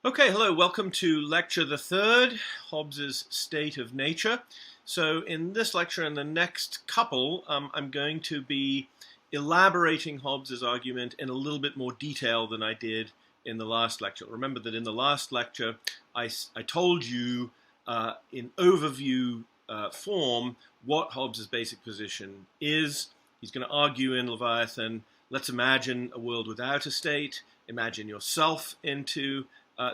Okay, hello, welcome to lecture the third, Hobbes's State of Nature. So in this lecture and the next couple, I'm going to be elaborating Hobbes's argument in a little bit more detail than I did in the last lecture. Remember that in the last lecture, I told you in overview form what Hobbes's basic position is. He's going to argue in Leviathan, let's imagine a world without a state, imagine yourself into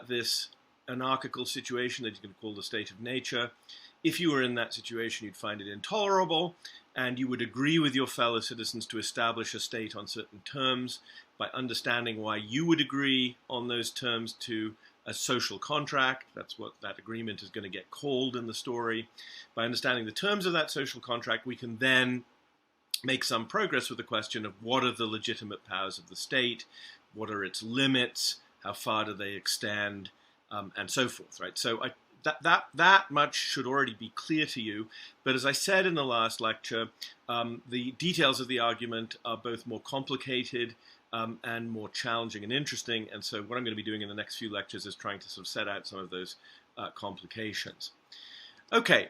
this anarchical situation that he's going to call the state of nature. If you were in that situation, you'd find it intolerable, and you would agree with your fellow citizens to establish a state on certain terms by understanding why you would agree on those terms to a social contract. That's what that agreement is going to get called in the story. By understanding the terms of that social contract, we can then make some progress with the question of what are the legitimate powers of the state, what are its limits, how far do they extend, and so forth, right? So that much should already be clear to you. But as I said in the last lecture, the details of the argument are both more complicated and more challenging and interesting. And so what I'm going to be doing in the next few lectures is trying to sort of set out some of those complications. Okay,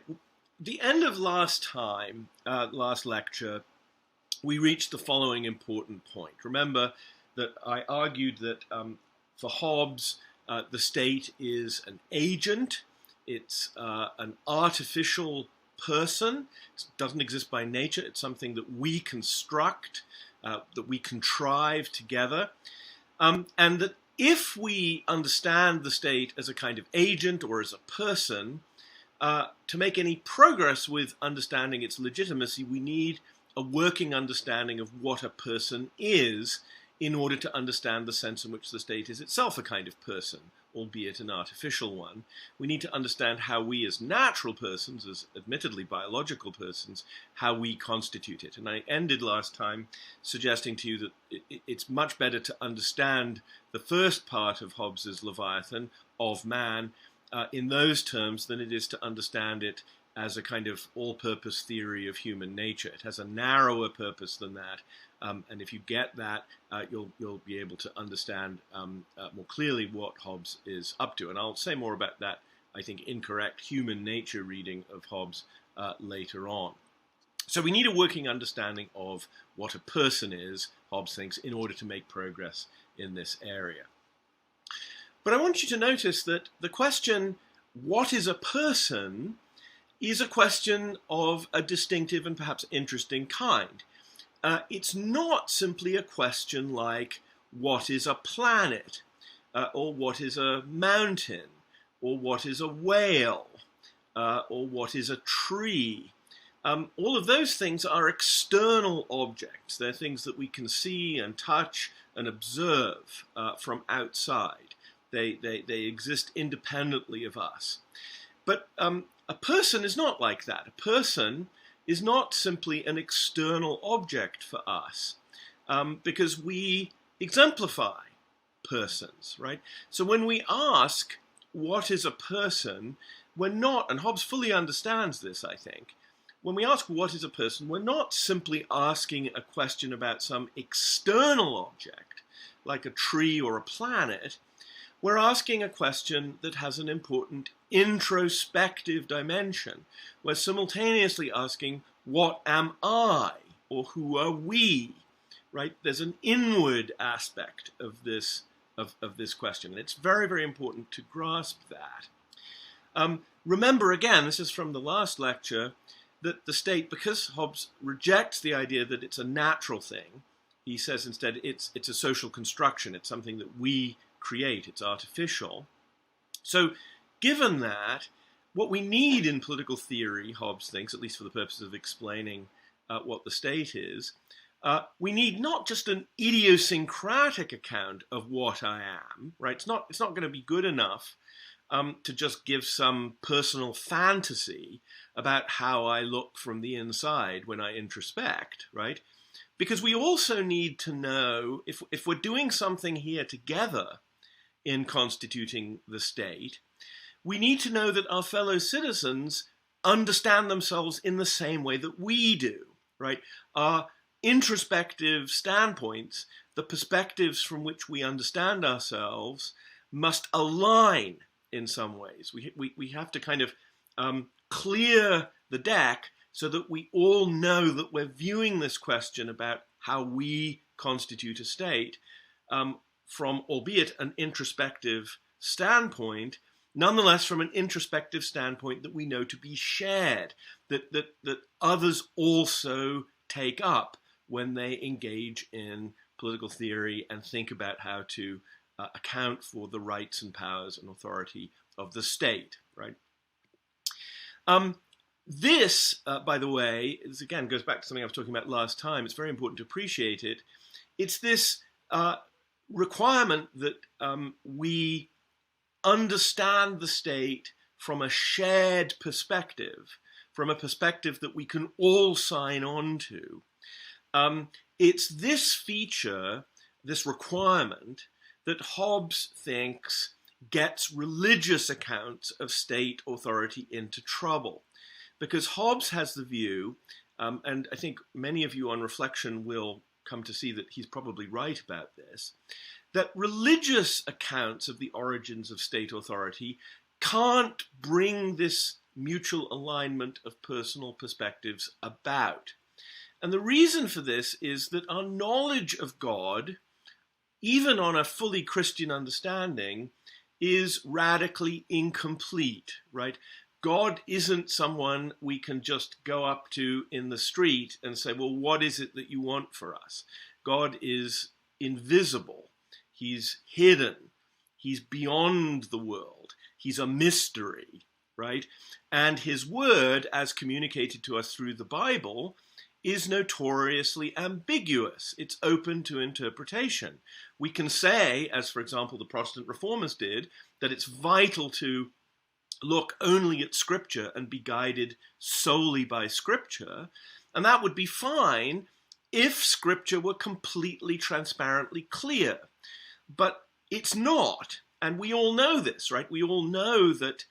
the end of last lecture, we reached the following important point. Remember that I argued that for Hobbes, the state is an agent. It's an artificial person. It doesn't exist by nature. It's something that we construct, that we contrive together. And that if we understand the state as a kind of agent or as a person, to make any progress with understanding its legitimacy, we need a working understanding of what a person is, in order to understand the sense in which the state is itself a kind of person, albeit an artificial one. We need to understand how we as natural persons, as admittedly biological persons, how we constitute it. And I ended last time suggesting to you that it's much better to understand the first part of Hobbes's Leviathan, of man, in those terms than it is to understand it as a kind of all-purpose theory of human nature. It has a narrower purpose than that, and if you get that, you'll be able to understand more clearly what Hobbes is up to. And I'll say more about that, I think, incorrect human nature reading of Hobbes later on. So we need a working understanding of what a person is, Hobbes thinks, in order to make progress in this area. But I want you to notice that the question, what is a person, is a question of a distinctive and perhaps interesting kind. It's not simply a question like, what is a planet, or what is a mountain, or what is a whale, or what is a tree. All of those things are external objects. They're things that we can see and touch and observe from outside. They exist independently of us. But a person is not like that. A person is not simply an external object for us, because we exemplify persons, right? So when we ask, what is a person, we're not, and Hobbes fully understands this, I think, when we ask what is a person, we're not simply asking a question about some external object, like a tree or a planet. We're asking a question that has an important introspective dimension. We're simultaneously asking, what am I? Or who are we? Right? There's an inward aspect of this question. And it's very, very important to grasp that. Remember, again, this is from the last lecture, that the state, because Hobbes rejects the idea that it's a natural thing, he says instead it's a social construction. It's something that we create. It's artificial. So given that, what we need in political theory, Hobbes thinks, at least for the purpose of explaining what the state is, we need not just an idiosyncratic account of what I am, right? It's not going to be good enough to just give some personal fantasy about how I look from the inside when I introspect, right? Because we also need to know, if we're doing something here together in constituting the state, we need to know that our fellow citizens understand themselves in the same way that we do, right? Our introspective standpoints, the perspectives from which we understand ourselves, must align in some ways. We have to kind of clear the deck so that we all know that we're viewing this question about how we constitute a state from, albeit an introspective standpoint, nonetheless from an introspective standpoint that we know to be shared, that others also take up when they engage in political theory and think about how to account for the rights and powers and authority of the state, right? This, by the way, is, again, goes back to something I was talking about last time. It's very important to appreciate it. It's this requirement that we understand the state from a shared perspective, from a perspective that we can all sign on to. It's this feature, this requirement, that Hobbes thinks gets religious accounts of state authority into trouble. Because Hobbes has the view, and I think many of you on reflection will come to see that he's probably right about this, that religious accounts of the origins of state authority can't bring this mutual alignment of personal perspectives about. And the reason for this is that our knowledge of God, even on a fully Christian understanding, is radically incomplete, right? God isn't someone we can just go up to in the street and say, well, what is it that you want for us? God is invisible. He's hidden. He's beyond the world. He's a mystery, right? And his word, as communicated to us through the Bible, is notoriously ambiguous. It's open to interpretation. We can say, as for example the Protestant reformers did, that it's vital to look only at Scripture and be guided solely by Scripture, and that would be fine if Scripture were completely transparently clear. But it's not, and we all know this, right? We all know that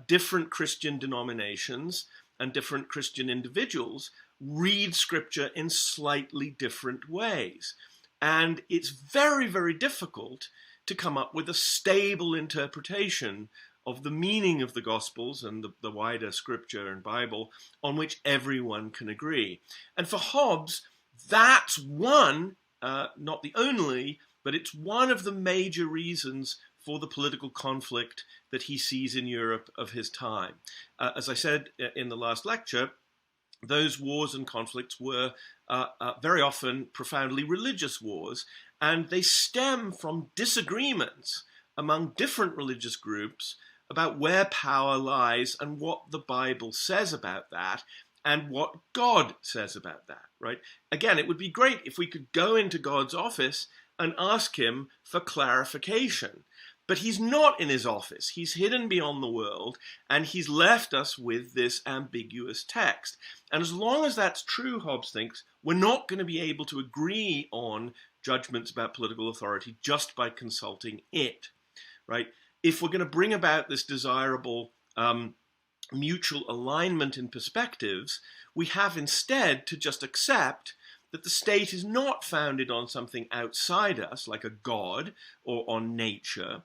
different Christian denominations and different Christian individuals read Scripture in slightly different ways. And it's very, very difficult to come up with a stable interpretation of the meaning of the Gospels and the wider Scripture and Bible on which everyone can agree. And for Hobbes, that's one, not the only, but it's one of the major reasons for the political conflict that he sees in Europe of his time. As I said in the last lecture, those wars and conflicts were very often profoundly religious wars, and they stem from disagreements among different religious groups about where power lies and what the Bible says about that and what God says about that, right? Again, it would be great if we could go into God's office and ask him for clarification. But he's not in his office. He's hidden beyond the world, and he's left us with this ambiguous text. And as long as that's true, Hobbes thinks, we're not going to be able to agree on judgments about political authority just by consulting it, right? If we're going to bring about this desirable mutual alignment in perspectives, we have instead to just accept that the state is not founded on something outside us, like a god, or on nature.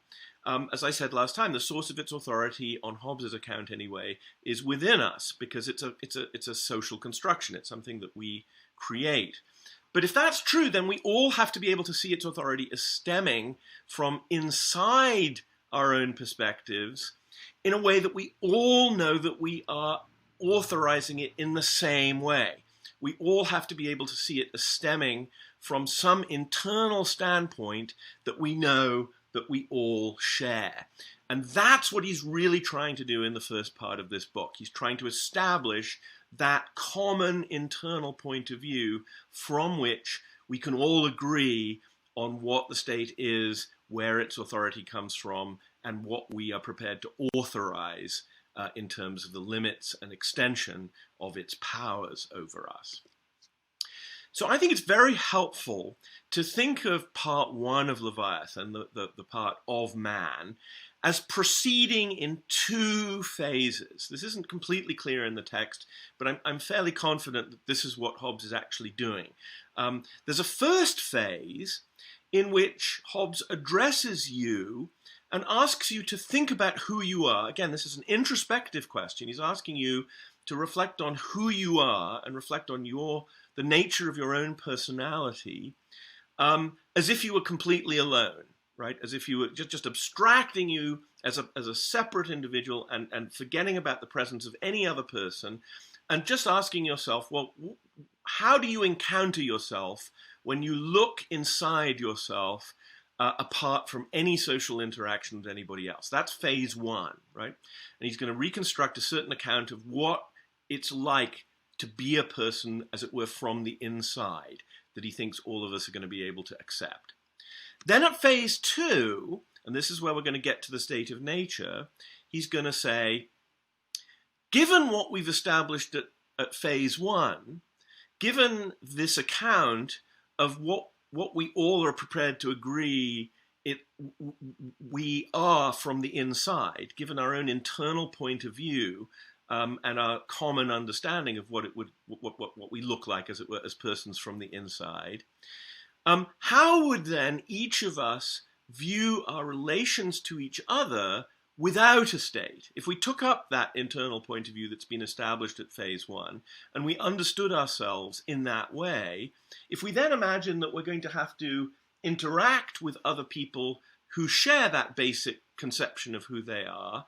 As I said last time, the source of its authority, on Hobbes' account anyway, is within us, because it's a social construction. It's something that we create. But if that's true, then we all have to be able to see its authority as stemming from inside our own perspectives in a way that we all know that we are authorizing it in the same way. We all have to be able to see it as stemming from some internal standpoint that we know that we all share. And that's what he's really trying to do in the first part of this book. He's trying to establish that common internal point of view from which we can all agree on what the state is, where its authority comes from, and what we are prepared to authorize in terms of the limits and extension of its powers over us. So I think it's very helpful to think of part one of Leviathan, the part of man, as proceeding in two phases. This isn't completely clear in the text, but I'm fairly confident that this is what Hobbes is actually doing. There's a first phase in which Hobbes addresses you and asks you to think about who you are. Again, this is an introspective question. He's asking you to reflect on who you are and reflect on the nature of your own personality, as if you were completely alone, right? As if you were just abstracting you as a separate individual and forgetting about the presence of any other person, and just asking yourself, well, how do you encounter yourself when you look inside yourself apart from any social interaction with anybody else? That's phase one, right? And he's going to reconstruct a certain account of what it's like to be a person, as it were, from the inside, that he thinks all of us are going to be able to accept. Then at phase two, and this is where we're going to get to the state of nature, he's going to say, given what we've established at phase one, given this account of what we all are prepared to agree we are from the inside, given our own internal point of view, and our common understanding of what we look like, as it were, as persons from the inside, how would then each of us view our relations to each other without a state? If we took up that internal point of view that's been established at phase one, and we understood ourselves in that way, if we then imagine that we're going to have to interact with other people who share that basic conception of who they are,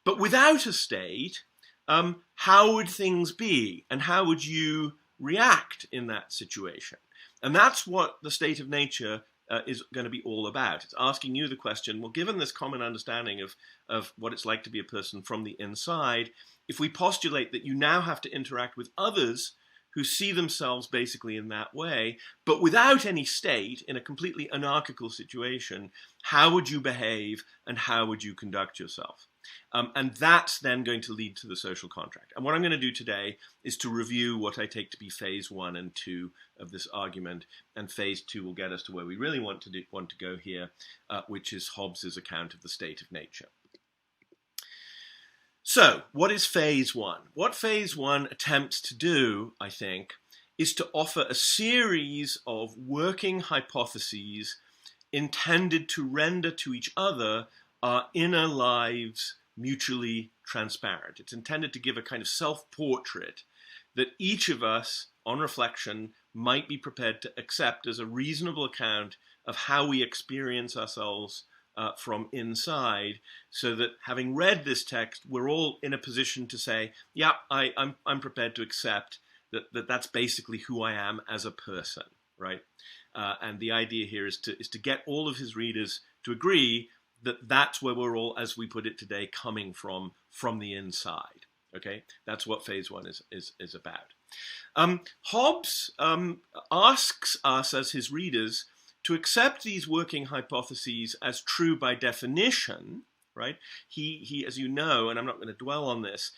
but without a state, how would things be? And how would you react in that situation? And that's what the state of nature is going to be all about. It's asking you the question, well, given this common understanding of what it's like to be a person from the inside, if we postulate that you now have to interact with others who see themselves basically in that way, but without any state, in a completely anarchical situation, how would you behave and how would you conduct yourself? And that's then going to lead to the social contract. And what I'm going to do today is to review what I take to be phase one and two of this argument, and phase two will get us to where we really want to go here, which is Hobbes's account of the state of nature. So, what is phase one? What phase one attempts to do, I think, is to offer a series of working hypotheses intended to render to each other our inner lives mutually transparent. It's intended to give a kind of self-portrait that each of us, on reflection, might be prepared to accept as a reasonable account of how we experience ourselves from inside, so that having read this text, we're all in a position to say, yeah, I'm prepared to accept that's basically who I am as a person, right? And the idea here is to get all of his readers to agree that that's where we're all, as we put it today, coming from the inside. Okay, that's what phase one is about. Hobbes asks us as his readers to accept these working hypotheses as true by definition, right? He, as you know, and I'm not going to dwell on this,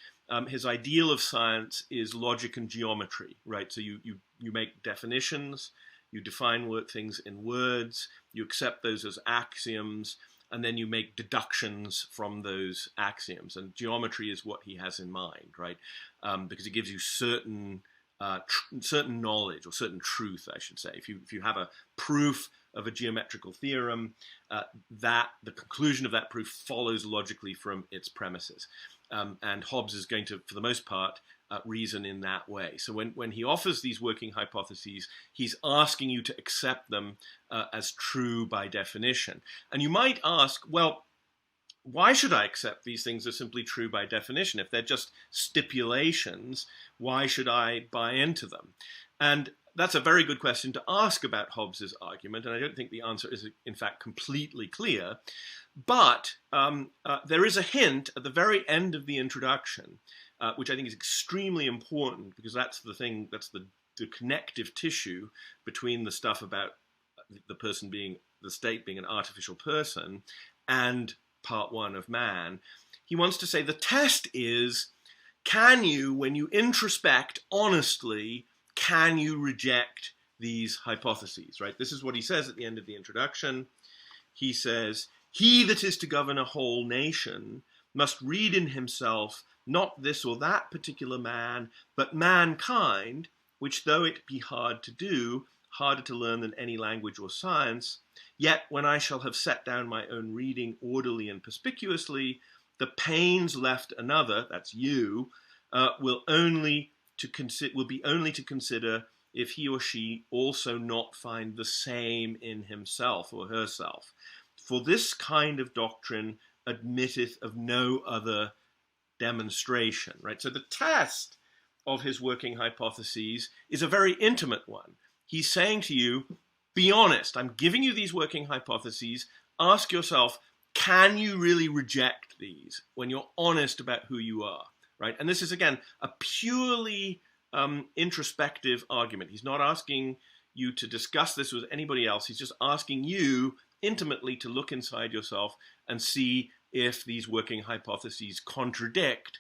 his ideal of science is logic and geometry, right? So you make definitions, you define things in words, you accept those as axioms, and then you make deductions from those axioms. And geometry is what he has in mind, right? Because it gives you certain knowledge, or certain truth, I should say. If you have a proof of a geometrical theorem, that the conclusion of that proof follows logically from its premises. And Hobbes is going to, for the most part, reason in that way. So when he offers these working hypotheses, he's asking you to accept them as true by definition. And you might ask, well, why should I accept these things as simply true by definition? If they're just stipulations, why should I buy into them? And that's a very good question to ask about Hobbes's argument, and I don't think the answer is, in fact, completely clear. But there is a hint at the very end of the introduction, which I think is extremely important, because that's the thing, that's the connective tissue between the stuff about the state being an artificial person, and part one of man. He wants to say the test is, can you, when you introspect honestly, can you reject these hypotheses, right? This is what he says at the end of the introduction. He says, he that is to govern a whole nation must read in himself not this or that particular man, but mankind, which though it be hard to do, harder to learn than any language or science. Yet when I shall have set down my own reading orderly and perspicuously, the pains left another, that's you, will be only to consider if he or she also not find the same in himself or herself. For this kind of doctrine admitteth of no other demonstration, right? So the test of his working hypotheses is a very intimate one. He's saying to you, be honest, I'm giving you these working hypotheses. Ask yourself, can you really reject these when you're honest about who you are, right? And this is, again, a purely introspective argument. He's not asking you to discuss this with anybody else. He's just asking you intimately to look inside yourself and see if these working hypotheses contradict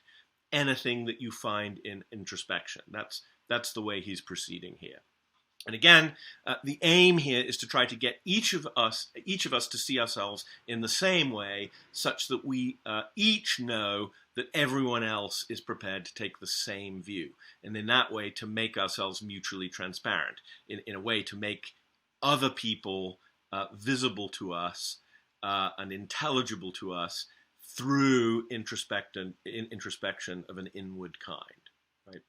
anything that you find in introspection. That's the way he's proceeding here. And again, the aim here is to try to get each of us to see ourselves in the same way, such that we each know that everyone else is prepared to take the same view. And in that way, to make ourselves mutually transparent, in a way to make other people visible to us and intelligible to us through introspection of an inward kind, right?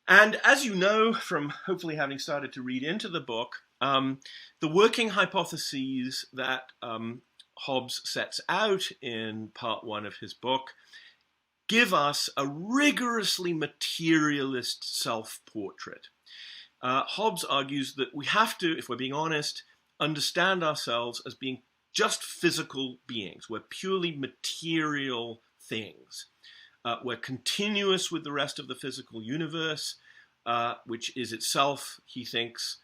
And as you know from hopefully having started to read into the book, the working hypotheses that Hobbes sets out in part 1 of his book give us a rigorously materialist self-portrait. Hobbes argues that we have to, if we're being honest, understand ourselves as being just physical beings. We're purely material things. We're continuous with the rest of the physical universe, which is itself, he thinks,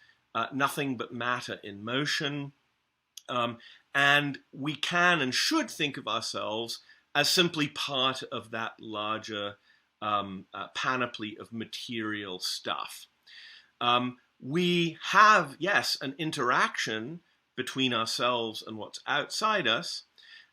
nothing but matter in motion. And we can and should think of ourselves as simply part of that larger panoply of material stuff. We have, yes, an interaction between ourselves and what's outside us,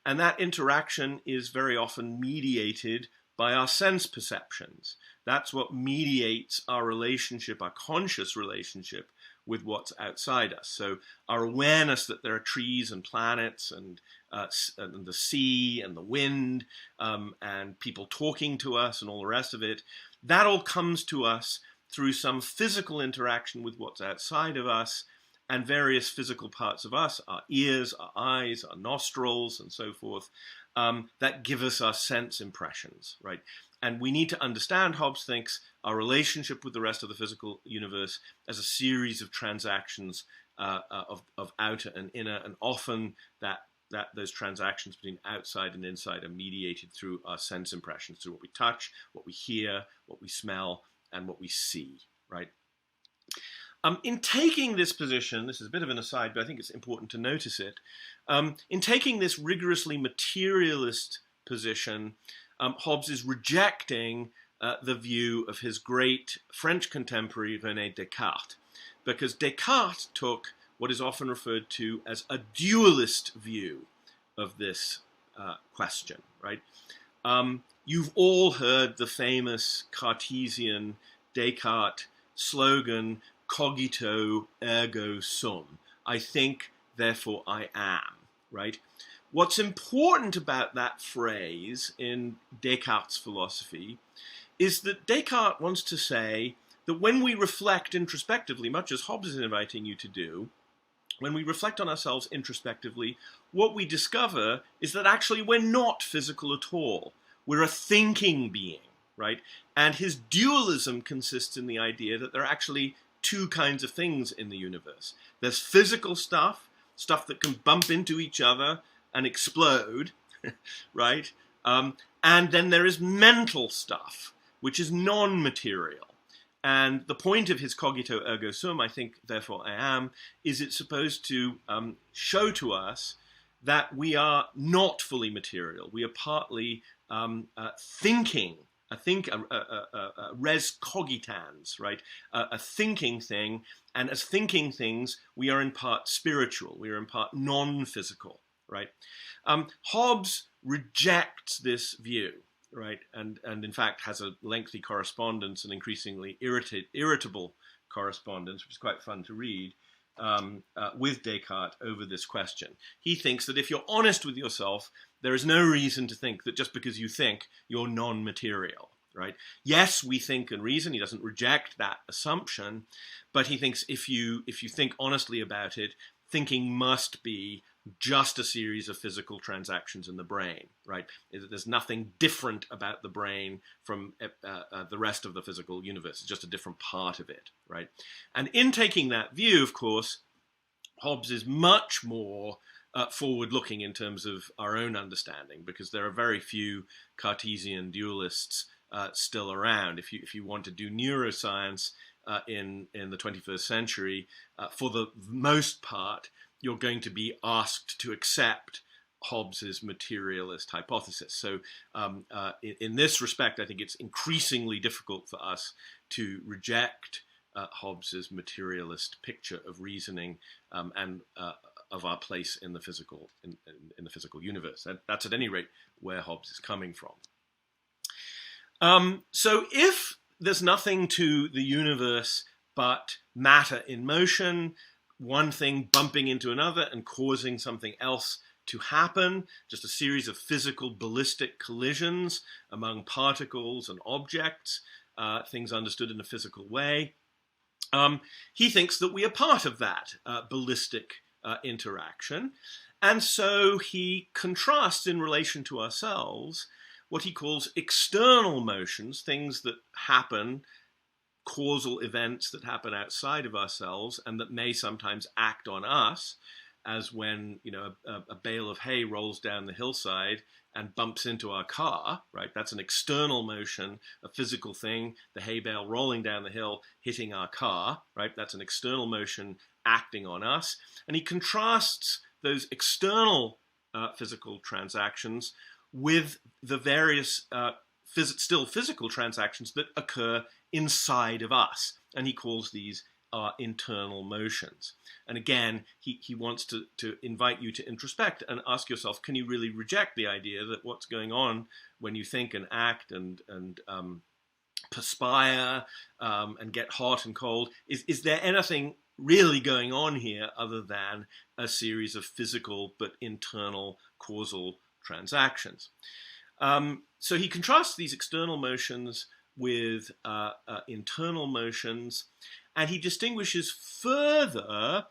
and that interaction is very often mediated by our sense perceptions. That's what mediates our relationship, our conscious relationship with what's outside us. So our awareness that there are trees and planets and the sea and the wind and people talking to us and all the rest of it, that all comes to us through some physical interaction with what's outside of us and various physical parts of us, our ears, our eyes, our nostrils, and so forth, that give us our sense impressions, right? And we need to understand, Hobbes thinks, our relationship with the rest of the physical universe as a series of transactions of outer and inner, and often those transactions between outside and inside are mediated through our sense impressions, through what we touch, what we hear, what we smell, and what we see, right? In taking this position, this is a bit of an aside, but I think it's important to notice it. In taking this rigorously materialist position, Hobbes is rejecting the view of his great French contemporary René Descartes, because Descartes took what is often referred to as a dualist view of this question, right? You've all heard the famous Cartesian Descartes slogan, cogito ergo sum. I think, therefore I am, right? What's important about that phrase in Descartes' philosophy is that Descartes wants to say that when we reflect introspectively, much as Hobbes is inviting you to do, when we reflect on ourselves introspectively, what we discover is that actually we're not physical at all. We're a thinking being, right? And his dualism consists in the idea that there are actually two kinds of things in the universe. There's physical stuff that can bump into each other and explode, right? And then there is mental stuff, which is non-material. And the point of his cogito ergo sum, I think, therefore I am, is it's supposed to show to us that we are not fully material. We are partly thinking, res cogitans, right? A thinking thing, and as thinking things, we are in part spiritual, we are in part non-physical, right? Hobbes rejects this view, right? And in fact has a lengthy correspondence, an increasingly irritable correspondence, which is quite fun to read, with Descartes over this question. He thinks that if you're honest with yourself, there is no reason to think that just because you think, you're non-material, right? Yes, we think and reason. He doesn't reject that assumption, but he thinks if you think honestly about it, thinking must be just a series of physical transactions in the brain, right? There's nothing different about the brain from the rest of the physical universe. It's just a different part of it, right? And in taking that view, of course, Hobbes is much more forward-looking in terms of our own understanding, because there are very few Cartesian dualists still around. If you want to do neuroscience in the 21st century, for the most part, you're going to be asked to accept Hobbes's materialist hypothesis. So in this respect, I think it's increasingly difficult for us to reject Hobbes's materialist picture of reasoning and of our place in the physical in the physical universe. That's at any rate where Hobbes is coming from. So if there's nothing to the universe but matter in motion, one thing bumping into another and causing something else to happen, just a series of physical ballistic collisions among particles and objects, things understood in a physical way. He thinks that we are part of that ballistic interaction. And so he contrasts in relation to ourselves what he calls external motions, things that happen, causal events that happen outside of ourselves and that may sometimes act on us, as when a bale of hay rolls down the hillside and bumps into our car, right? That's an external motion, a physical thing, the hay bale rolling down the hill, hitting our car, right? That's an external motion acting on us. And he contrasts those external physical transactions with the various still physical transactions that occur inside of us, and he calls these internal motions. And again, he wants to invite you to introspect and ask yourself, can you really reject the idea that what's going on when you think and act and perspire and get hot and cold, is there anything really going on here other than a series of physical but internal causal transactions? So he contrasts these external motions with internal motions, and he distinguishes further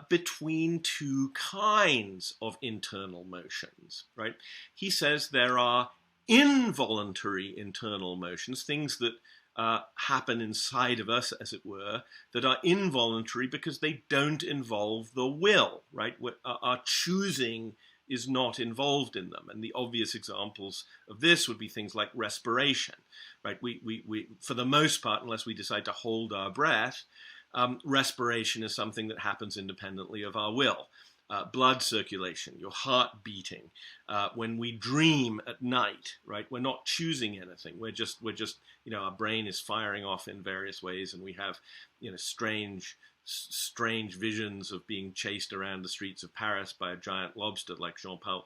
between two kinds of internal motions, right? He says there are involuntary internal motions, things that happen inside of us, as it were, that are involuntary because they don't involve the will, right? Our choosing is not involved in them. And the obvious examples of this would be things like respiration, right? We for the most part, unless we decide to hold our breath, respiration is something that happens independently of our will. Blood circulation, your heart beating. When we dream at night, right? We're not choosing anything. We're just, our brain is firing off in various ways, and we have, strange visions of being chased around the streets of Paris by a giant lobster, like Jean-Paul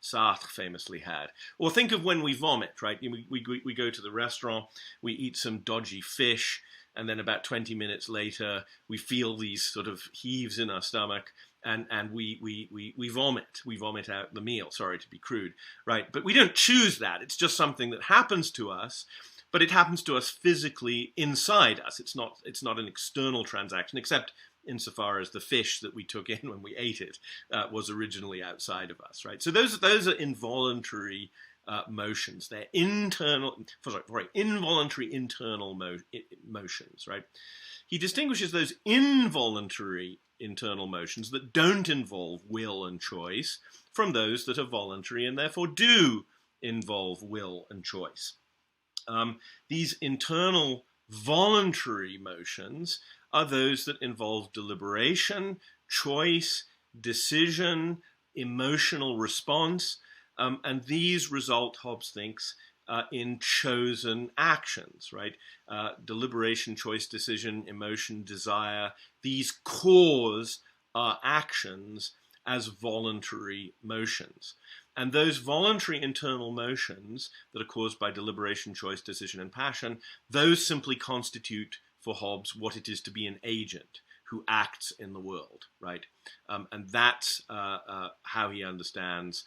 Sartre famously had. Or think of when we vomit, right? We go to the restaurant, we eat some dodgy fish, and then about 20 minutes later, we feel these sort of heaves in our stomach, and we vomit. We vomit out the meal. Sorry to be crude, right? But we don't choose that. It's just something that happens to us. But it happens to us physically inside us. It's not an external transaction, except insofar as the fish that we took in when we ate it was originally outside of us, right? So those are involuntary motions. They're involuntary internal motions, right? He distinguishes those involuntary internal motions that don't involve will and choice from those that are voluntary and therefore do involve will and choice. These internal voluntary motions are those that involve deliberation, choice, decision, emotional response, and these result, Hobbes thinks, in chosen actions, right? Deliberation, choice, decision, emotion, desire, these cause our actions as voluntary motions. And those voluntary internal motions that are caused by deliberation, choice, decision, and passion, those simply constitute for Hobbes what it is to be an agent who acts in the world, right? And that's how he understands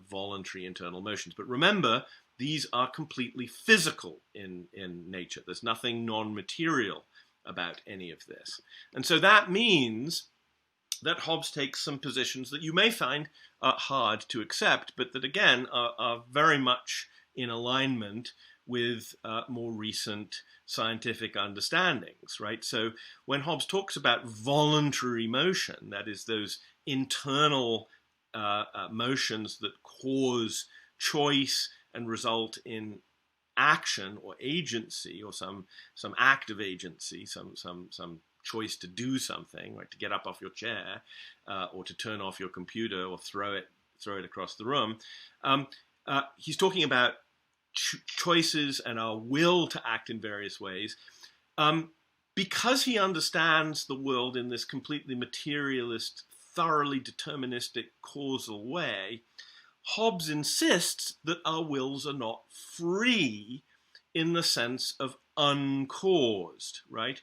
voluntary internal motions. But remember, these are completely physical in nature. There's nothing non-material about any of this. And so that means that Hobbes takes some positions that you may find hard to accept, but that again are very much in alignment with more recent scientific understandings, right? So when Hobbes talks about voluntary motion, that is those internal motions that cause choice and result in action or agency or some act of agency, some choice to do something, right, to get up off your chair or to turn off your computer or throw it across the room. He's talking about choices and our will to act in various ways. Because he understands the world in this completely materialist, thoroughly deterministic, causal way, Hobbes insists that our wills are not free in the sense of uncaused, right?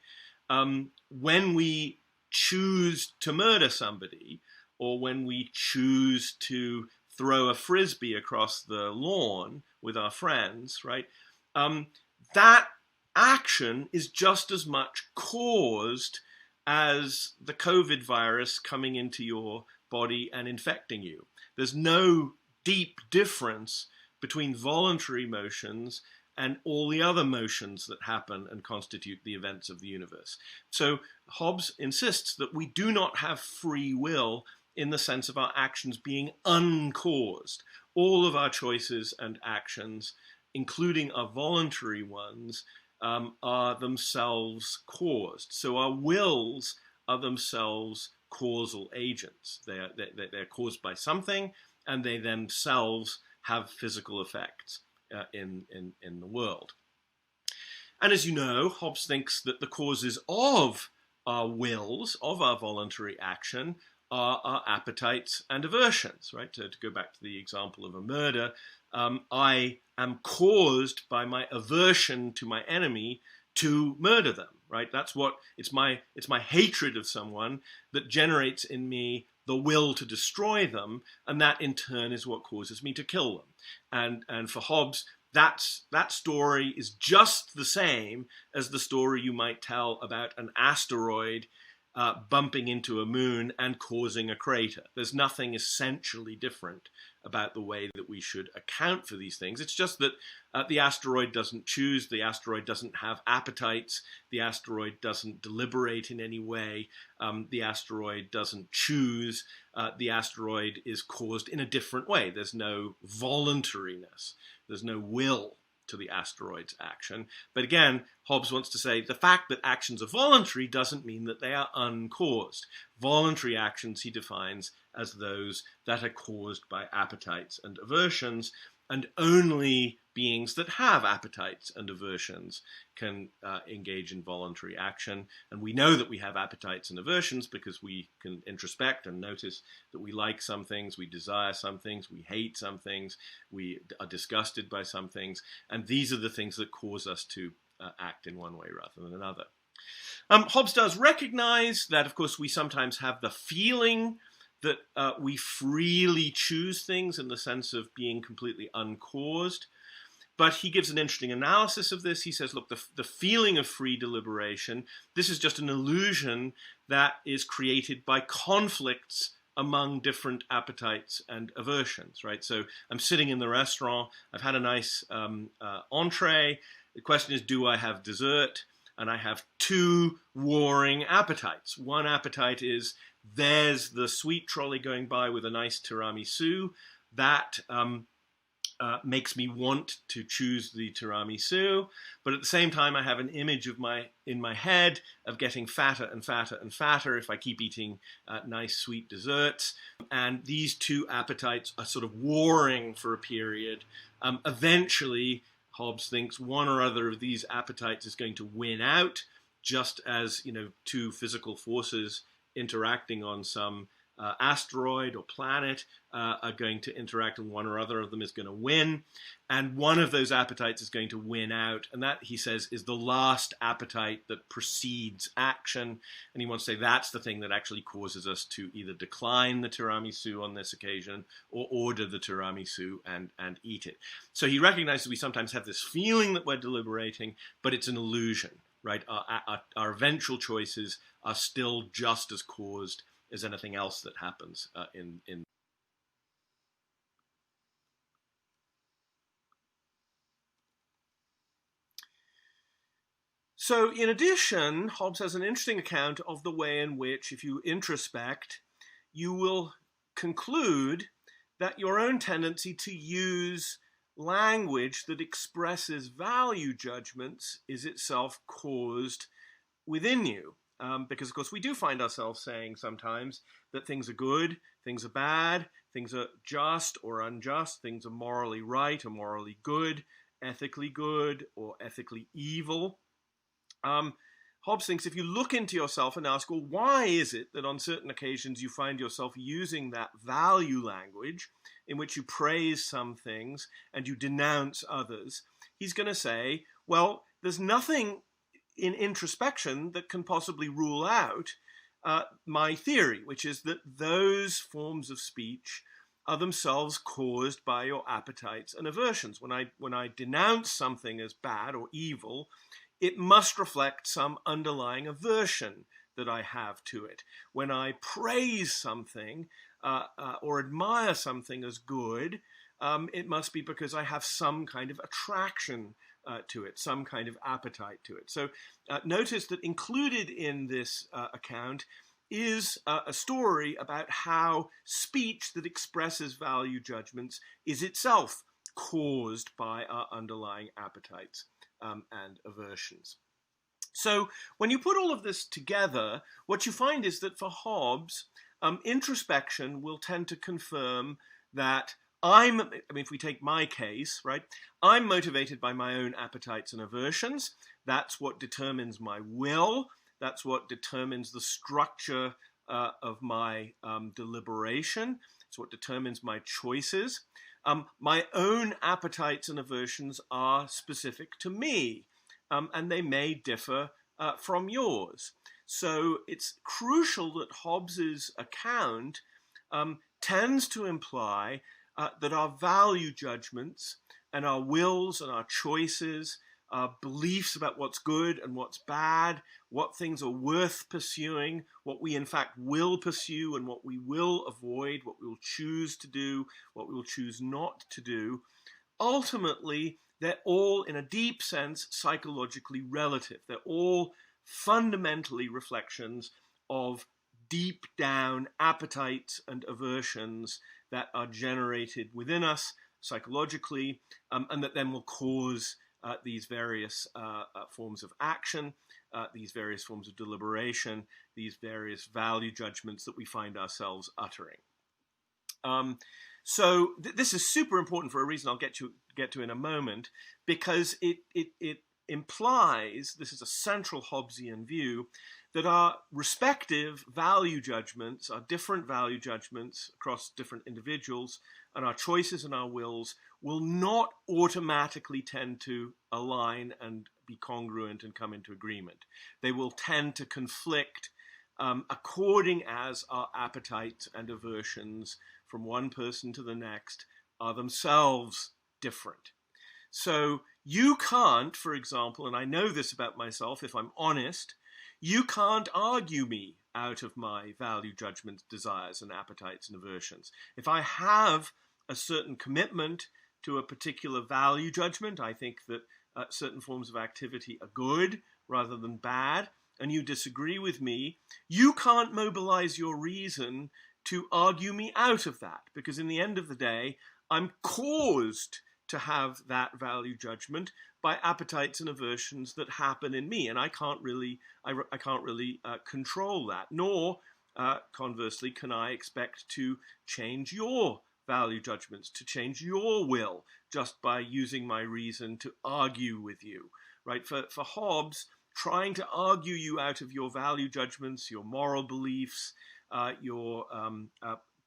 When we choose to murder somebody, or when we choose to throw a frisbee across the lawn with our friends, right? That action is just as much caused as the COVID virus coming into your body and infecting you. There's no deep difference between voluntary motions and all the other motions that happen and constitute the events of the universe. So Hobbes insists that we do not have free will in the sense of our actions being uncaused. All of our choices and actions, including our voluntary ones, are themselves caused. So our wills are themselves causal agents. They're caused by something, and they themselves have physical effects in the world. And as you know, Hobbes thinks that the causes of our wills, of our voluntary action, are our appetites and aversions, right? To go back to the example of a murder, I am caused by my aversion to my enemy to murder them, right? That's what, it's my hatred of someone that generates in me the will to destroy them, and that in turn is what causes me to kill them. And for Hobbes, that story is just the same as the story you might tell about an asteroid bumping into a moon and causing a crater. There's nothing essentially different about the way that we should account for these things. It's just that the asteroid doesn't choose, the asteroid doesn't have appetites, the asteroid doesn't deliberate in any way, the asteroid doesn't choose, the asteroid is caused in a different way. There's no voluntariness, there's no will to the asteroid's action. But again, Hobbes wants to say the fact that actions are voluntary doesn't mean that they are uncaused. Voluntary actions he defines as those that are caused by appetites and aversions, and only beings that have appetites and aversions can engage in voluntary action. And we know that we have appetites and aversions because we can introspect and notice that we like some things, we desire some things, we hate some things, we are disgusted by some things, and these are the things that cause us to act in one way rather than another. Hobbes does recognize that, of course, we sometimes have the feeling that we freely choose things in the sense of being completely uncaused. But he gives an interesting analysis of this. He says, look, the feeling of free deliberation, this is just an illusion that is created by conflicts among different appetites and aversions, right? So I'm sitting in the restaurant, I've had a nice entree. The question is, do I have dessert? And I have two warring appetites. One appetite is, there's the sweet trolley going by with a nice tiramisu. That makes me want to choose the tiramisu. But at the same time, I have an image of in my head of getting fatter and fatter and fatter if I keep eating nice sweet desserts. And these two appetites are sort of warring for a period. Eventually, Hobbes thinks one or other of these appetites is going to win out, just as, two physical forces interacting on some asteroid or planet are going to interact, and one or other of them is going to win, and one of those appetites is going to win out, and that, he says, is the last appetite that precedes action, and he wants to say that's the thing that actually causes us to either decline the tiramisu on this occasion or order the tiramisu and eat it. So he recognizes we sometimes have this feeling that we're deliberating, but it's an illusion, right? Our eventual choices are still just as caused as anything else that happens in. So in addition, Hobbes has an interesting account of the way in which, if you introspect, you will conclude that your own tendency to use language that expresses value judgments is itself caused within you. Because, of course, we do find ourselves saying sometimes that things are good, things are bad, things are just or unjust, things are morally right or morally good, ethically or ethically evil. Hobbes thinks if you look into yourself and ask, well, why is it that on certain occasions you find yourself using that value language in which you praise some things and you denounce others, he's going to say, well, there's nothing in introspection that can possibly rule out my theory, which is that those forms of speech are themselves caused by your appetites and aversions. When I denounce something as bad or evil, it must reflect some underlying aversion that I have to it. When I praise something or admire something as good, it must be because I have some kind of attraction to it, some kind of appetite to it. So notice that included in this account is a story about how speech that expresses value judgments is itself caused by our underlying appetites and aversions. So when you put all of this together, what you find is that for Hobbes, introspection will tend to confirm that if we take my case, right, I'm motivated by my own appetites and aversions. That's what determines my will. That's what determines the structure of my deliberation. It's what determines my choices. My own appetites and aversions are specific to me, and they may differ from yours. So it's crucial that Hobbes's account tends to imply that our value judgments and our wills and our choices, our beliefs about what's good and what's bad, what things are worth pursuing, what we in fact will pursue and what we will avoid, what we will choose to do, what we will choose not to do, ultimately they're all, in a deep sense, psychologically relative. They're all fundamentally reflections of deep down appetites and aversions that are generated within us psychologically, and that then will cause these various forms of action, these various forms of deliberation, these various value judgments that we find ourselves uttering. So this is super important for a reason I'll get to in a moment, because it implies, this is a central Hobbesian view, that our respective value judgments, our different value judgments across different individuals, and our choices and our wills will not automatically tend to align and be congruent and come into agreement. They will tend to conflict according as our appetites and aversions from one person to the next are themselves different. So you can't, for example, and I know this about myself if I'm honest, you can't argue me out of my value judgments, desires, and appetites and aversions. If I have a certain commitment to a particular value judgment, I think that certain forms of activity are good rather than bad, and you disagree with me, you can't mobilize your reason to argue me out of that, because in the end of the day, I'm caused to have that value judgment by appetites and aversions that happen in me, and I can't really control that. Nor, conversely, can I expect to change your value judgments, to change your will, just by using my reason to argue with you. Right? For Hobbes, trying to argue you out of your value judgments, your moral beliefs, your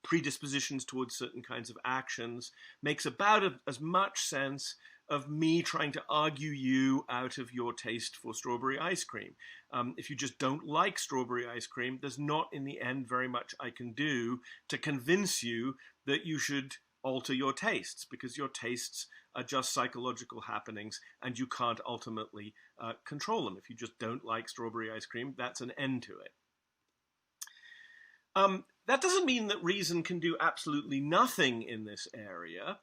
predispositions towards certain kinds of actions, makes about as much sense of me trying to argue you out of your taste for strawberry ice cream. If you just don't like strawberry ice cream, there's not in the end very much I can do to convince you that you should alter your tastes, because your tastes are just psychological happenings and you can't ultimately control them. If you just don't like strawberry ice cream, that's an end to it. That doesn't mean that reason can do absolutely nothing in this area.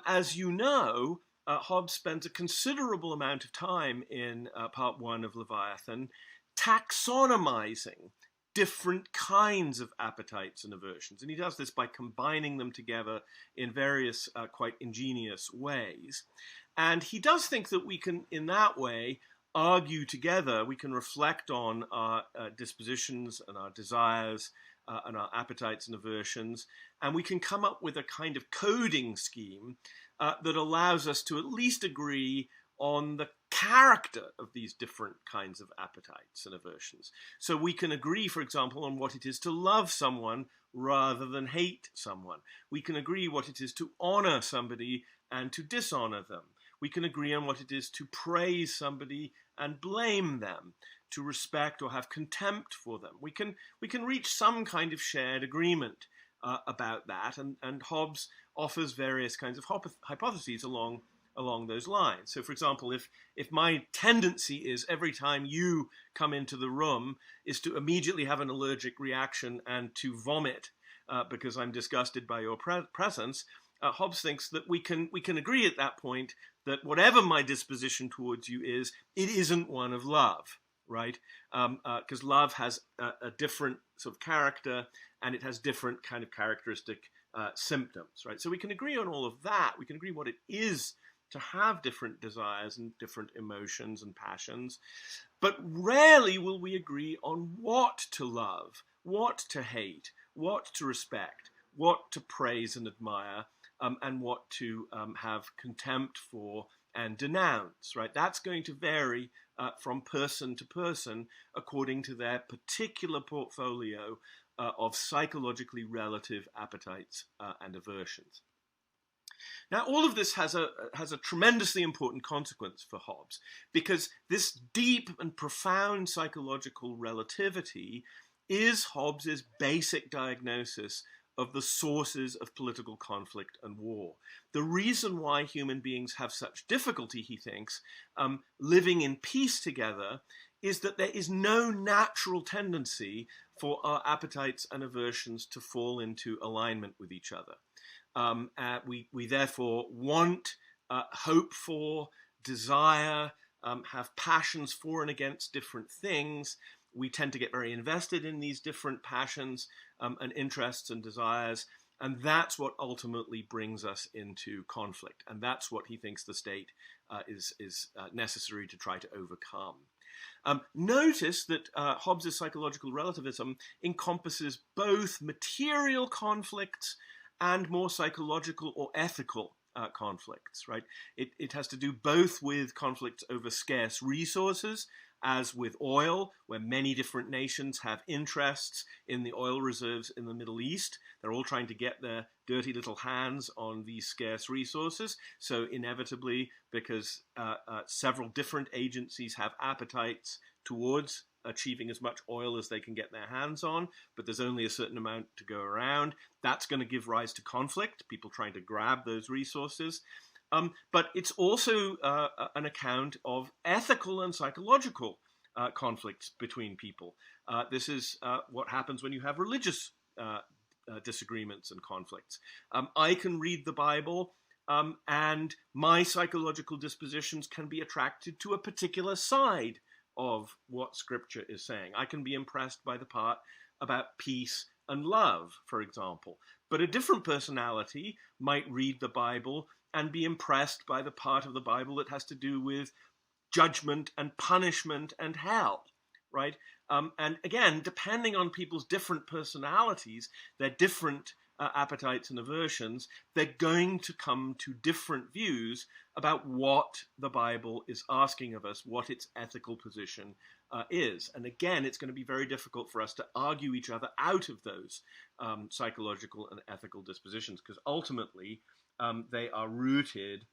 As you know, Hobbes spends a considerable amount of time in part 1 of Leviathan taxonomizing different kinds of appetites and aversions. And he does this by combining them together in various quite ingenious ways. And he does think that we can, in that way, argue together, we can reflect on our dispositions and our desires and our appetites and aversions, and we can come up with a kind of coding scheme that allows us to at least agree on the character of these different kinds of appetites and aversions. So we can agree, for example, on what it is to love someone rather than hate someone. We can agree what it is to honor somebody and to dishonor them. We can agree on what it is to praise somebody and blame them, to respect or have contempt for them. We can reach some kind of shared agreement about that, and Hobbes offers various kinds of hypotheses along those lines. So, for example, if my tendency is every time you come into the room is to immediately have an allergic reaction and to vomit because I'm disgusted by your presence, Hobbes thinks that we can agree at that point that whatever my disposition towards you is, it isn't one of love, right? Because love has a different sort of character, and it has different kind of characteristic symptoms, right? So we can agree on all of that. We can agree what it is to have different desires and different emotions and passions, but rarely will we agree on what to love, what to hate, what to respect, what to praise and admire, and what to have contempt for and denounce, right? That's going to vary from person to person according to their particular portfolio of psychologically relative appetites and aversions. Now, all of this has a tremendously important consequence for Hobbes, because this deep and profound psychological relativity is Hobbes's basic diagnosis of the sources of political conflict and war. The reason why human beings have such difficulty, he thinks, living in peace together is that there is no natural tendency for our appetites and aversions to fall into alignment with each other. We therefore want, hope for, desire, have passions for and against different things. We tend to get very invested in these different passions and interests and desires, and that's what ultimately brings us into conflict. And that's what he thinks the state is necessary to try to overcome. Notice that Hobbes' psychological relativism encompasses both material conflicts and more psychological or ethical conflicts, right? It has to do both with conflicts over scarce resources, as with oil, where many different nations have interests in the oil reserves in the Middle East. They're all trying to get their dirty little hands on these scarce resources. So inevitably, because several different agencies have appetites towards achieving as much oil as they can get their hands on, but there's only a certain amount to go around, that's going to give rise to conflict, people trying to grab those resources. But it's also an account of ethical and psychological conflicts between people. This is what happens when you have religious disagreements and conflicts. I can read the Bible, and my psychological dispositions can be attracted to a particular side of what Scripture is saying. I can be impressed by the part about peace and love, for example. But a different personality might read the Bible and be impressed by the part of the Bible that has to do with judgment and punishment and hell, right? And again, depending on people's different personalities, their different appetites and aversions, they're going to come to different views about what the Bible is asking of us, what its ethical position is. And again, it's going to be very difficult for us to argue each other out of those psychological and ethical dispositions, because ultimately they are rooted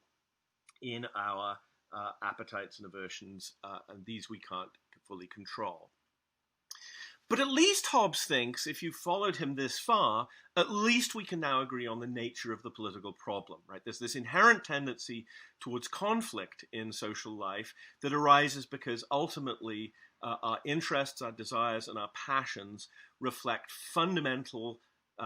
in our appetites and aversions, and these we can't fully control. But at least Hobbes thinks, if you've followed him this far, at least we can now agree on the nature of the political problem, right? There's this inherent tendency towards conflict in social life that arises because ultimately our interests, our desires, and our passions reflect fundamental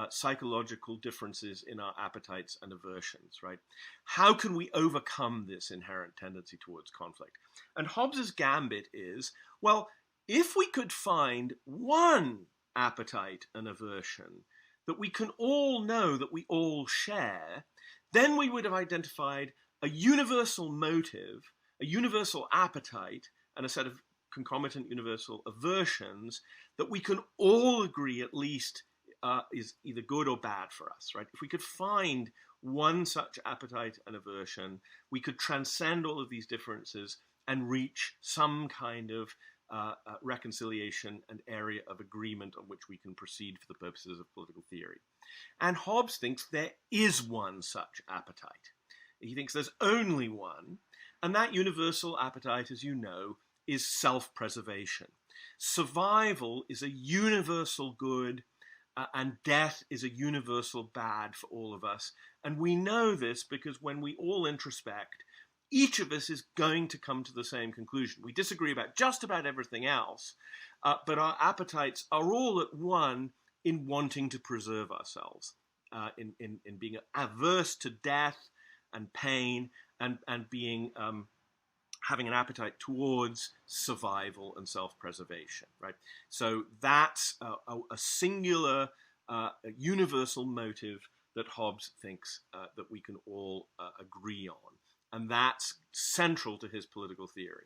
psychological differences in our appetites and aversions, right? How can we overcome this inherent tendency towards conflict? And Hobbes's gambit is, well, if we could find one appetite and aversion that we can all know that we all share, then we would have identified a universal motive, a universal appetite, and a set of concomitant universal aversions that we can all agree at least is either good or bad for us, right? If we could find one such appetite and aversion, we could transcend all of these differences and reach some kind of reconciliation and area of agreement on which we can proceed for the purposes of political theory. And Hobbes thinks there is one such appetite. He thinks there's only one, and that universal appetite, as you know, is self-preservation. Survival is a universal good, and death is a universal bad for all of us. And we know this because when we all introspect, each of us is going to come to the same conclusion. We disagree about just about everything else, but our appetites are all at one in wanting to preserve ourselves, in being averse to death and pain, and being having an appetite towards survival and self-preservation, right? So that's a singular, universal motive that Hobbes thinks that we can all agree on. And that's central to his political theory.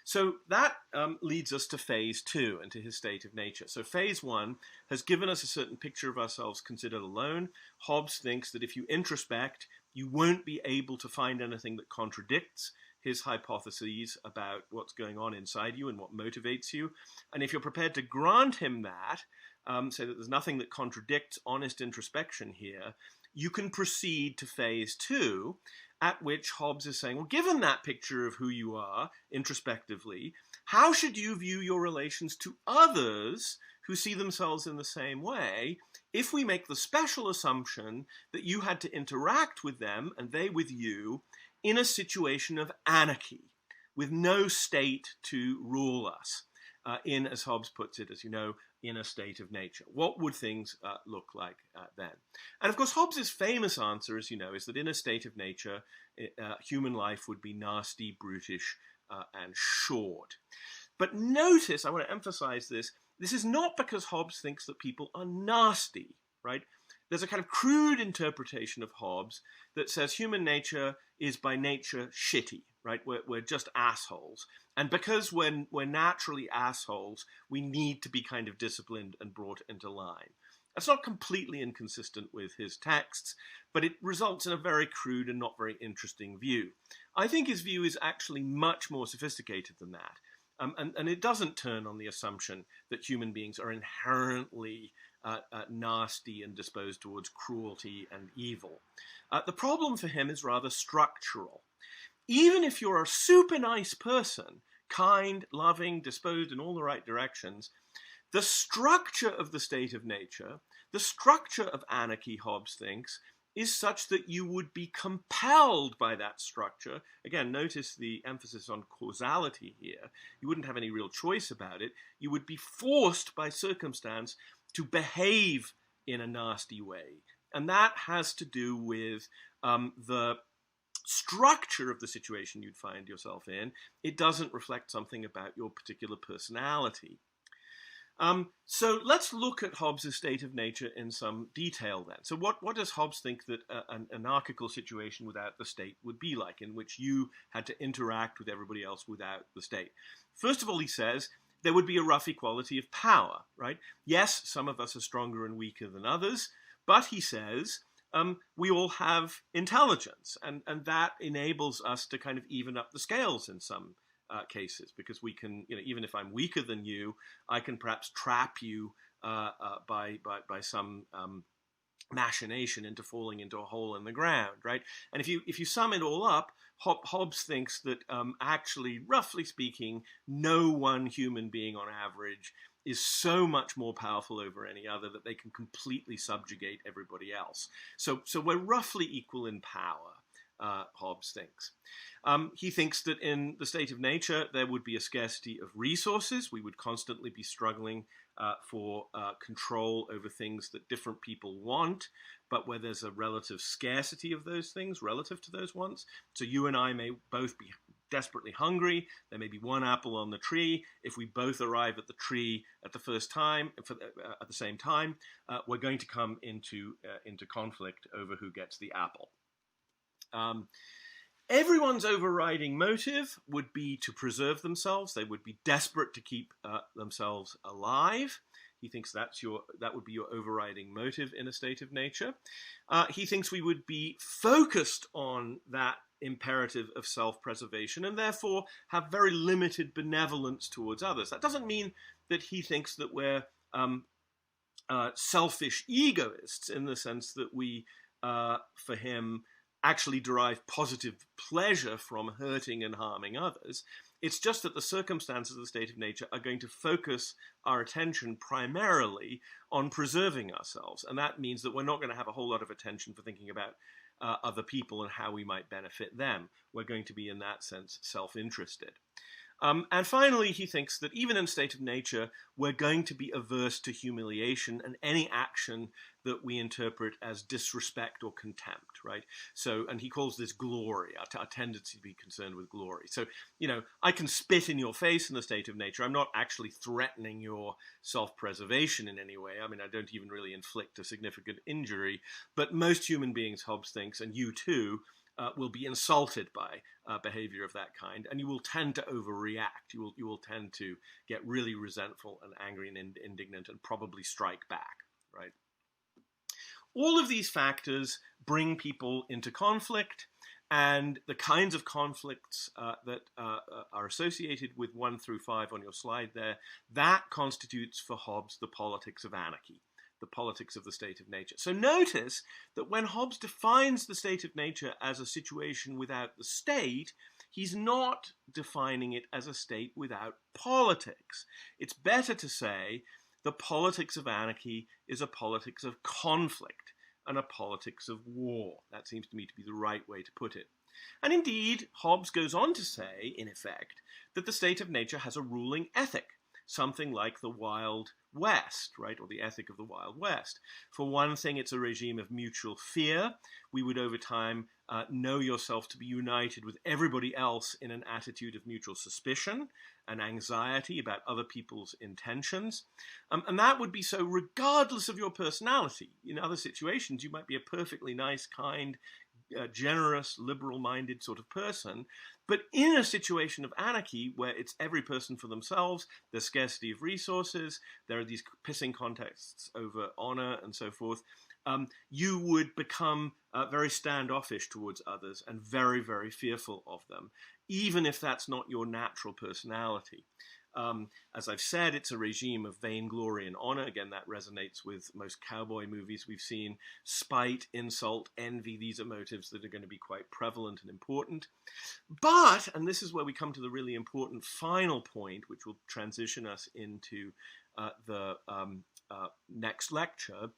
So that leads us to phase 2 and to his state of nature. So phase 1 has given us a certain picture of ourselves considered alone. Hobbes thinks that if you introspect, you won't be able to find anything that contradicts his hypotheses about what's going on inside you and what motivates you. And if you're prepared to grant him that, say that there's nothing that contradicts honest introspection here, you can proceed to phase 2, at which Hobbes is saying, well, given that picture of who you are introspectively, how should you view your relations to others who see themselves in the same way if we make the special assumption that you had to interact with them and they with you in a situation of anarchy, with no state to rule us, in, as Hobbes puts it, as you know, in a state of nature? What would things look like then? And of course, Hobbes's famous answer, as you know, is that in a state of nature, human life would be nasty, brutish, and short. But notice, I want to emphasize this, this is not because Hobbes thinks that people are nasty, right? There's a kind of crude interpretation of Hobbes that says human nature is by nature shitty, right? We're just assholes. And because we're naturally assholes, we need to be kind of disciplined and brought into line. That's not completely inconsistent with his texts, but it results in a very crude and not very interesting view. I think his view is actually much more sophisticated than that. And it doesn't turn on the assumption that human beings are inherently nasty and disposed towards cruelty and evil. The problem for him is rather structural. Even if you're a super nice person, kind, loving, disposed in all the right directions, the structure of the state of nature, the structure of anarchy, Hobbes thinks, is such that you would be compelled by that structure. Again, notice the emphasis on causality here. You wouldn't have any real choice about it. You would be forced by circumstance to behave in a nasty way. And that has to do with the structure of the situation you'd find yourself in. It doesn't reflect something about your particular personality. So let's look at Hobbes' state of nature in some detail then. So what does Hobbes think that an anarchical situation without the state would be like, in which you had to interact with everybody else without the state? First of all, he says, there would be a rough equality of power, right? Yes, some of us are stronger and weaker than others, But he says we all have intelligence, and that enables us to kind of even up the scales in some cases, because we can, even if I'm weaker than you, I can perhaps trap you by some machination into falling into a hole in the ground, right? And if you sum it all up, Hobbes thinks that actually, roughly speaking, no one human being on average is so much more powerful over any other that they can completely subjugate everybody else. So we're roughly equal in power, Hobbes thinks. He thinks that in the state of nature, there would be a scarcity of resources. We would constantly be struggling for control over things that different people want, but where there's a relative scarcity of those things relative to those wants. So you and I may both be desperately hungry. There may be one apple on the tree. If we both arrive at the tree at the first time, at the same time, we're going to come into conflict over who gets the apple. Everyone's overriding motive would be to preserve themselves. They would be desperate to keep themselves alive. He thinks that would be your overriding motive in a state of nature. He thinks we would be focused on that imperative of self-preservation and therefore have very limited benevolence towards others. That doesn't mean that he thinks that we're selfish egoists in the sense that we, for him, actually derive positive pleasure from hurting and harming others. It's just that the circumstances of the state of nature are going to focus our attention primarily on preserving ourselves. And that means that we're not going to have a whole lot of attention for thinking about other people and how we might benefit them. We're going to be, in that sense, self-interested. And finally, he thinks that even in a state of nature, we're going to be averse to humiliation and any action that we interpret as disrespect or contempt, right? So, and he calls this glory, our tendency to be concerned with glory. So, I can spit in your face in the state of nature. I'm not actually threatening your self-preservation in any way. I mean, I don't even really inflict a significant injury. But most human beings, Hobbes thinks, and you too, will be insulted by behavior of that kind, and you will tend to overreact. You will tend to get really resentful and angry and indignant and probably strike back, right? All of these factors bring people into conflict, and the kinds of conflicts that are associated with 1 through 5 on your slide there, that constitutes for Hobbes the politics of anarchy, the politics of the state of nature. So notice that when Hobbes defines the state of nature as a situation without the state, he's not defining it as a state without politics. It's better to say the politics of anarchy is a politics of conflict and a politics of war. That seems to me to be the right way to put it. And indeed, Hobbes goes on to say, in effect, that the state of nature has a ruling ethic, something like the Wild West, right, or the ethic of the Wild West. For one thing, it's a regime of mutual fear. We would, over time, know yourself to be united with everybody else in an attitude of mutual suspicion and anxiety about other people's intentions. And that would be so regardless of your personality. In other situations, you might be a perfectly nice, kind, generous, liberal-minded sort of person. But in a situation of anarchy, where it's every person for themselves, there's scarcity of resources, there are these pissing contests over honor and so forth, you would become very standoffish towards others and very, very fearful of them, even if that's not your natural personality. As I've said, it's a regime of vainglory and honor. Again, that resonates with most cowboy movies we've seen. Spite, insult, envy, these are motives that are going to be quite prevalent and important. But, and this is where we come to the really important final point, which will transition us into the next lecture,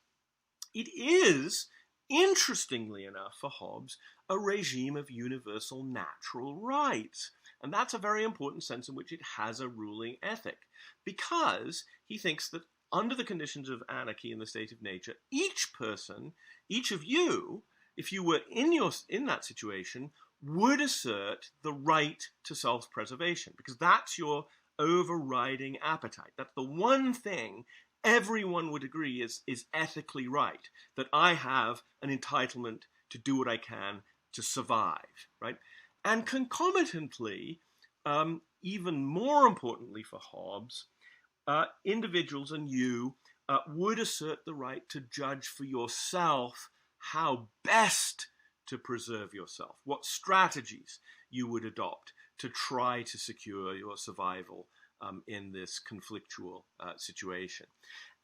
it is, interestingly enough for Hobbes, a regime of universal natural rights. And that's a very important sense in which it has a ruling ethic, because he thinks that under the conditions of anarchy in the state of nature, each person, each of you, if you were in that situation, would assert the right to self-preservation, because that's your overriding appetite. That's the one thing everyone would agree is ethically right, that I have an entitlement to do what I can to survive, right? And concomitantly, even more importantly for Hobbes, individuals and you would assert the right to judge for yourself how best to preserve yourself, what strategies you would adopt to try to secure your survival in this conflictual situation.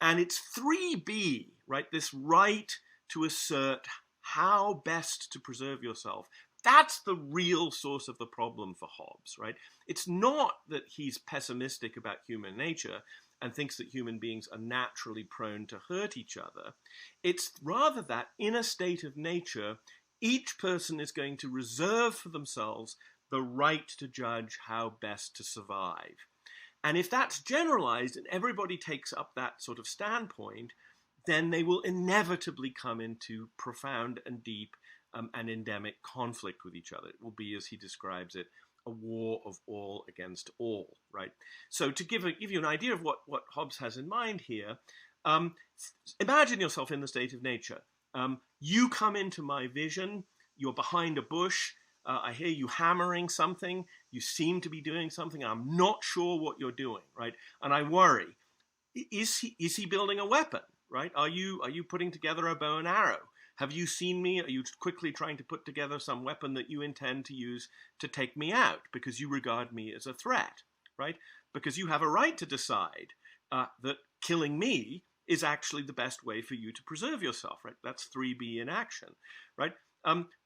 And it's 3b, right, this right to assert how best to preserve yourself. That's the real source of the problem for Hobbes, right? It's not that he's pessimistic about human nature and thinks that human beings are naturally prone to hurt each other. It's rather that in a state of nature, each person is going to reserve for themselves the right to judge how best to survive. And if that's generalized and everybody takes up that sort of standpoint, then they will inevitably come into profound and deep and endemic conflict with each other. It will be, as he describes it, a war of all against all, right? So to give you an idea of what Hobbes has in mind here, imagine yourself in the state of nature. You come into my vision, you're behind a bush, I hear you hammering something, you seem to be doing something, I'm not sure what you're doing, right? And I worry, is he building a weapon, right? Are you putting together a bow and arrow? Have you seen me? Are you quickly trying to put together some weapon that you intend to use to take me out because you regard me as a threat, right? Because you have a right to decide that killing me is actually the best way for you to preserve yourself, right? That's 3b in action, right?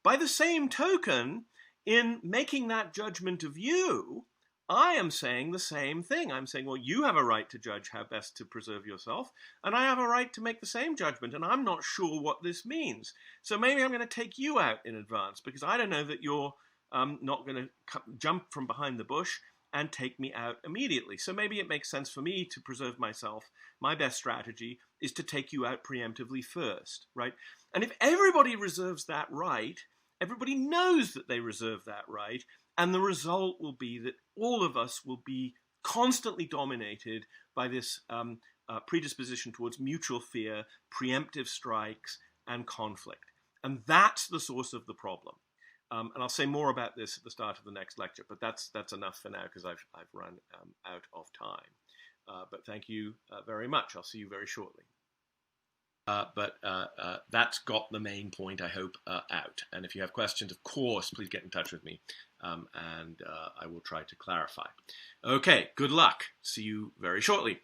By the same token, in making that judgment of you, I am saying the same thing. I'm saying, well, you have a right to judge how best to preserve yourself, and I have a right to make the same judgment, and I'm not sure what this means. So maybe I'm going to take you out in advance, because I don't know that you're not going to jump from behind the bush and take me out immediately. So maybe it makes sense for me to preserve myself. My best strategy is to take you out preemptively first, right? And if everybody reserves that right, everybody knows that they reserve that right, and the result will be that all of us will be constantly dominated by this predisposition towards mutual fear, preemptive strikes, and conflict. And that's the source of the problem. And I'll say more about this at the start of the next lecture, but that's enough for now because I've run out of time. But thank you very much. I'll see you very shortly. But that's got the main point, I hope, out. And if you have questions, of course, please get in touch with me, and I will try to clarify. Okay, good luck. See you very shortly.